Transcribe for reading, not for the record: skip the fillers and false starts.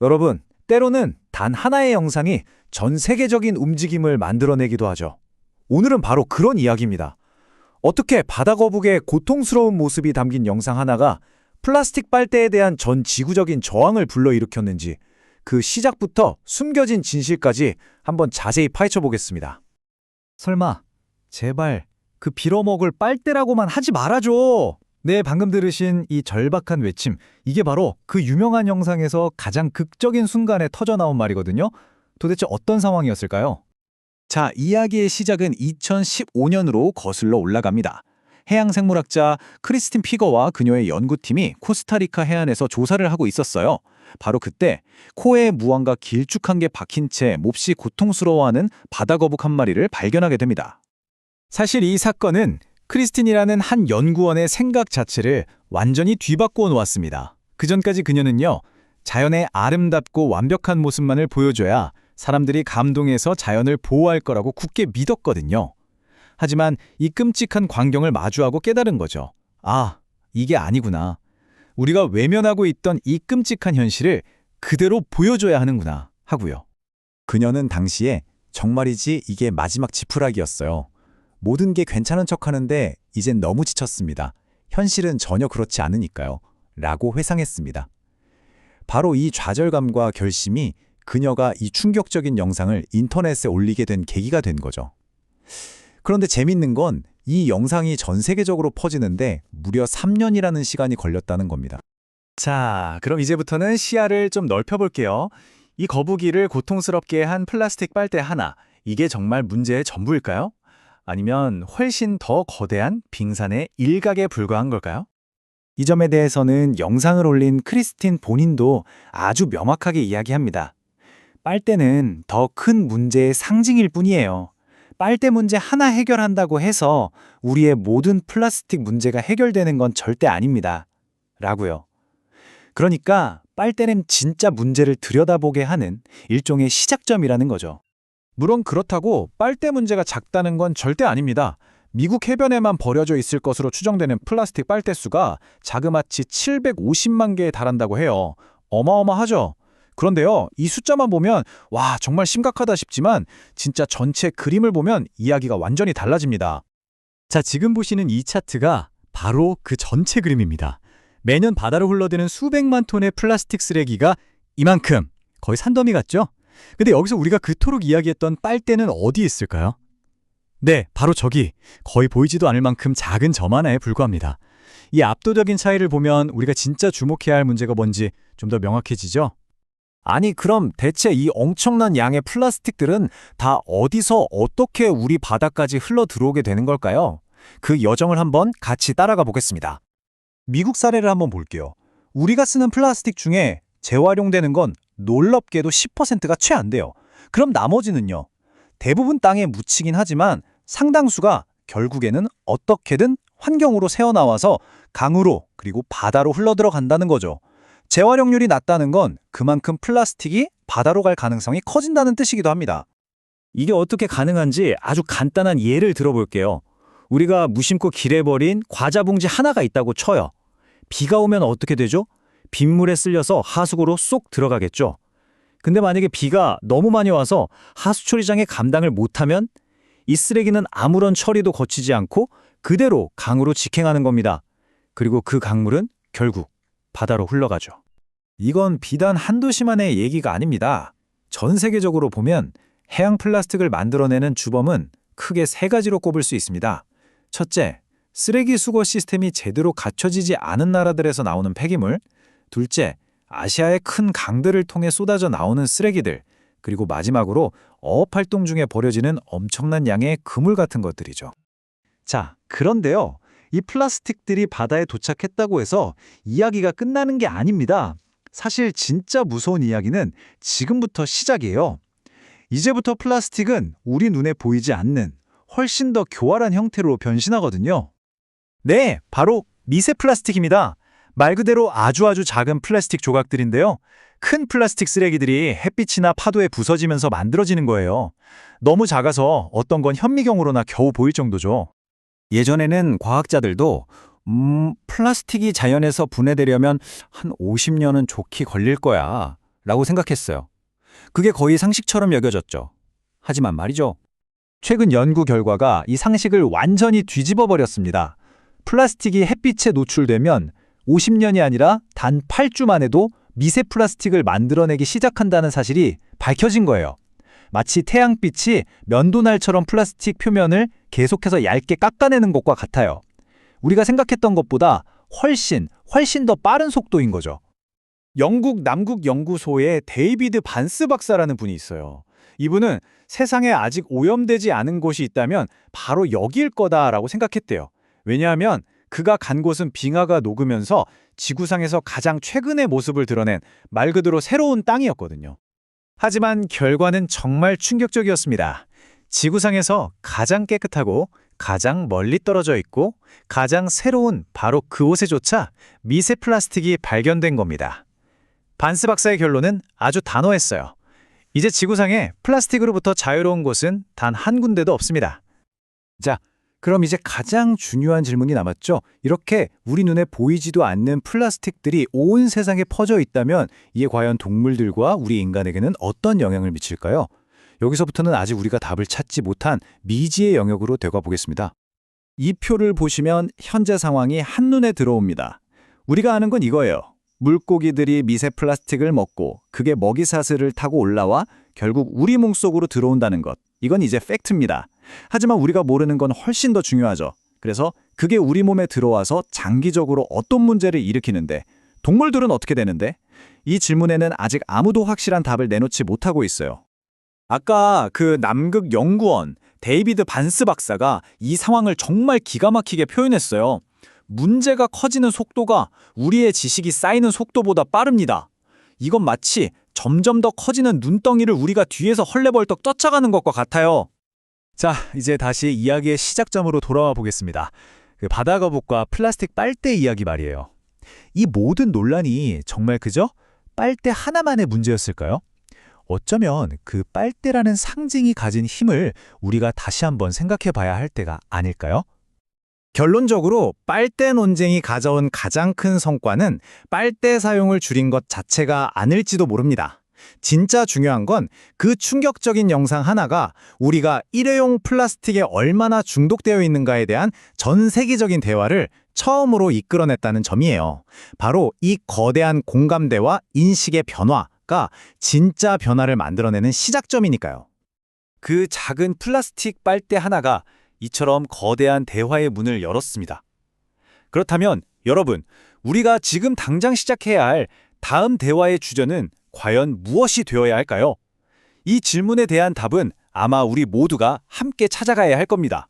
여러분, 때로는 단 하나의 영상이 전 세계적인 움직임을 만들어내기도 하죠. 오늘은 바로 그런 이야기입니다. 어떻게 바다 거북의 고통스러운 모습이 담긴 영상 하나가 플라스틱 빨대에 대한 전 지구적인 저항을 불러일으켰는지 그 시작부터 숨겨진 진실까지 한번 자세히 파헤쳐 보겠습니다. 설마, 제발 그 빌어먹을 빨대라고만 하지 말아줘. 네, 방금 들으신 이 절박한 외침, 이게 바로 그 유명한 영상에서 가장 극적인 순간에 터져나온 말이거든요. 도대체 어떤 상황이었을까요? 자, 이야기의 시작은 2015년으로 거슬러 올라갑니다. 해양생물학자 크리스틴 피거와 그녀의 연구팀이 코스타리카 해안에서 조사를 하고 있었어요. 바로 그때 코에 무언가 길쭉한 게 박힌 채 몹시 고통스러워하는 바다거북 한 마리를 발견하게 됩니다. 사실 이 사건은 크리스틴이라는 한 연구원의 생각 자체를 완전히 뒤바꾸어 놓았습니다. 그전까지 그녀는요, 자연의 아름답고 완벽한 모습만을 보여줘야 사람들이 감동해서 자연을 보호할 거라고 굳게 믿었거든요. 하지만 이 끔찍한 광경을 마주하고 깨달은 거죠. 아, 이게 아니구나. 우리가 외면하고 있던 이 끔찍한 현실을 그대로 보여줘야 하는구나 하고요. 그녀는 당시에 정말이지 이게 마지막 지푸라기였어요. 모든 게 괜찮은 척하는데 이젠 너무 지쳤습니다. 현실은 전혀 그렇지 않으니까요. 라고 회상했습니다. 바로 이 좌절감과 결심이 그녀가 이 충격적인 영상을 인터넷에 올리게 된 계기가 된 거죠. 그런데 재밌는 건 이 영상이 전 세계적으로 퍼지는데 무려 3년이라는 시간이 걸렸다는 겁니다. 자, 그럼 이제부터는 시야를 좀 넓혀볼게요. 이 거북이를 고통스럽게 한 플라스틱 빨대 하나, 이게 정말 문제의 전부일까요? 아니면 훨씬 더 거대한 빙산의 일각에 불과한 걸까요? 이 점에 대해서는 영상을 올린 크리스틴 본인도 아주 명확하게 이야기합니다. 빨대는 더 큰 문제의 상징일 뿐이에요. 빨대 문제 하나 해결한다고 해서 우리의 모든 플라스틱 문제가 해결되는 건 절대 아닙니다. 라고요. 그러니까 빨대는 진짜 문제를 들여다보게 하는 일종의 시작점이라는 거죠. 물론 그렇다고 빨대 문제가 작다는 건 절대 아닙니다. 미국 해변에만 버려져 있을 것으로 추정되는 플라스틱 빨대 수가 자그마치 750만 개에 달한다고 해요. 어마어마하죠? 그런데요, 이 숫자만 보면 와, 정말 심각하다 싶지만 진짜 전체 그림을 보면 이야기가 완전히 달라집니다. 자, 지금 보시는 이 차트가 바로 그 전체 그림입니다. 매년 바다로 흘러드는 수백만 톤의 플라스틱 쓰레기가 이만큼, 거의 산더미 같죠? 근데 여기서 우리가 그토록 이야기했던 빨대는 어디 있을까요? 네, 바로 저기, 거의 보이지도 않을 만큼 작은 점 하나에 불과합니다. 이 압도적인 차이를 보면 우리가 진짜 주목해야 할 문제가 뭔지 좀 더 명확해지죠? 아니, 그럼 대체 이 엄청난 양의 플라스틱들은 다 어디서 어떻게 우리 바다까지 흘러 들어오게 되는 걸까요? 그 여정을 한번 같이 따라가 보겠습니다. 미국 사례를 한번 볼게요. 우리가 쓰는 플라스틱 중에 재활용되는 건 놀랍게도 10%가 채 안 돼요. 그럼 나머지는요? 대부분 땅에 묻히긴 하지만 상당수가 결국에는 어떻게든 환경으로 새어나와서 강으로 그리고 바다로 흘러들어간다는 거죠. 재활용률이 낮다는 건 그만큼 플라스틱이 바다로 갈 가능성이 커진다는 뜻이기도 합니다. 이게 어떻게 가능한지 아주 간단한 예를 들어볼게요. 우리가 무심코 길에 버린 과자 봉지 하나가 있다고 쳐요. 비가 오면 어떻게 되죠? 빗물에 쓸려서 하수구로 쏙 들어가겠죠. 근데 만약에 비가 너무 많이 와서 하수처리장에 감당을 못하면 이 쓰레기는 아무런 처리도 거치지 않고 그대로 강으로 직행하는 겁니다. 그리고 그 강물은 결국 바다로 흘러가죠. 이건 비단 한 도시만의 얘기가 아닙니다. 전 세계적으로 보면 해양 플라스틱을 만들어내는 주범은 크게 세 가지로 꼽을 수 있습니다. 첫째, 쓰레기 수거 시스템이 제대로 갖춰지지 않은 나라들에서 나오는 폐기물. 둘째, 아시아의 큰 강들을 통해 쏟아져 나오는 쓰레기들. 그리고 마지막으로 어업 활동 중에 버려지는 엄청난 양의 그물 같은 것들이죠. 자, 그런데요. 이 플라스틱들이 바다에 도착했다고 해서 이야기가 끝나는 게 아닙니다. 사실 진짜 무서운 이야기는 지금부터 시작이에요. 이제부터 플라스틱은 우리 눈에 보이지 않는 훨씬 더 교활한 형태로 변신하거든요. 네, 바로 미세 플라스틱입니다. 말 그대로 아주 작은 플라스틱 조각들인데요. 큰 플라스틱 쓰레기들이 햇빛이나 파도에 부서지면서 만들어지는 거예요. 너무 작아서 어떤 건 현미경으로나 겨우 보일 정도죠. 예전에는 과학자들도 플라스틱이 자연에서 분해되려면 한 50년은 좋게 걸릴 거야 라고 생각했어요. 그게 거의 상식처럼 여겨졌죠. 하지만 말이죠. 최근 연구 결과가 이 상식을 완전히 뒤집어 버렸습니다. 플라스틱이 햇빛에 노출되면 50년이 아니라 단 8주 만에도 미세 플라스틱을 만들어내기 시작한다는 사실이 밝혀진 거예요. 마치 태양빛이 면도날처럼 플라스틱 표면을 계속해서 얇게 깎아내는 것과 같아요. 우리가 생각했던 것보다 훨씬 더 빠른 속도인 거죠. 영국 남국연구소의 데이비드 반스 박사라는 분이 있어요. 이분은 세상에 아직 오염되지 않은 곳이 있다면 바로 여기일 거다라고 생각했대요. 왜냐하면 그가 간 곳은 빙하가 녹으면서 지구상에서 가장 최근의 모습을 드러낸 말 그대로 새로운 땅이었거든요. 하지만 결과는 정말 충격적이었습니다. 지구상에서 가장 깨끗하고 가장 멀리 떨어져 있고 가장 새로운 바로 그곳에조차 미세 플라스틱이 발견된 겁니다. 반스 박사의 결론은 아주 단호했어요. 이제 지구상에 플라스틱으로부터 자유로운 곳은 단 한 군데도 없습니다. 자, 그럼 이제 가장 중요한 질문이 남았죠. 이렇게 우리 눈에 보이지도 않는 플라스틱들이 온 세상에 퍼져 있다면 이게 과연 동물들과 우리 인간에게는 어떤 영향을 미칠까요? 여기서부터는 아직 우리가 답을 찾지 못한 미지의 영역으로 되가 보겠습니다. 이 표를 보시면 현재 상황이 한눈에 들어옵니다. 우리가 아는 건 이거예요. 물고기들이 미세 플라스틱을 먹고 그게 먹이사슬을 타고 올라와 결국 우리 몸속으로 들어온다는 것. 이건 이제 팩트입니다. 하지만 우리가 모르는 건 훨씬 더 중요하죠. 그래서 그게 우리 몸에 들어와서 장기적으로 어떤 문제를 일으키는데 동물들은 어떻게 되는데? 이 질문에는 아직 아무도 확실한 답을 내놓지 못하고 있어요. 아까 그 남극 연구원 데이비드 반스 박사가 이 상황을 정말 기가 막히게 표현했어요. 문제가 커지는 속도가 우리의 지식이 쌓이는 속도보다 빠릅니다. 이건 마치 점점 더 커지는 눈덩이를 우리가 뒤에서 헐레벌떡 쫓아가는 것과 같아요. 자, 이제 다시 이야기의 시작점으로 돌아와 보겠습니다. 그 바다 거북과 플라스틱 빨대 이야기 말이에요. 이 모든 논란이 정말 그저 빨대 하나만의 문제였을까요? 어쩌면 그 빨대라는 상징이 가진 힘을 우리가 다시 한번 생각해 봐야 할 때가 아닐까요? 결론적으로 빨대 논쟁이 가져온 가장 큰 성과는 빨대 사용을 줄인 것 자체가 아닐지도 모릅니다. 진짜 중요한 건 그 충격적인 영상 하나가 우리가 일회용 플라스틱에 얼마나 중독되어 있는가에 대한 전 세계적인 대화를 처음으로 이끌어냈다는 점이에요. 바로 이 거대한 공감대와 인식의 변화가 진짜 변화를 만들어내는 시작점이니까요. 그 작은 플라스틱 빨대 하나가 이처럼 거대한 대화의 문을 열었습니다. 그렇다면 여러분, 우리가 지금 당장 시작해야 할 다음 대화의 주제는 과연 무엇이 되어야 할까요? 이 질문에 대한 답은 아마 우리 모두가 함께 찾아가야 할 겁니다.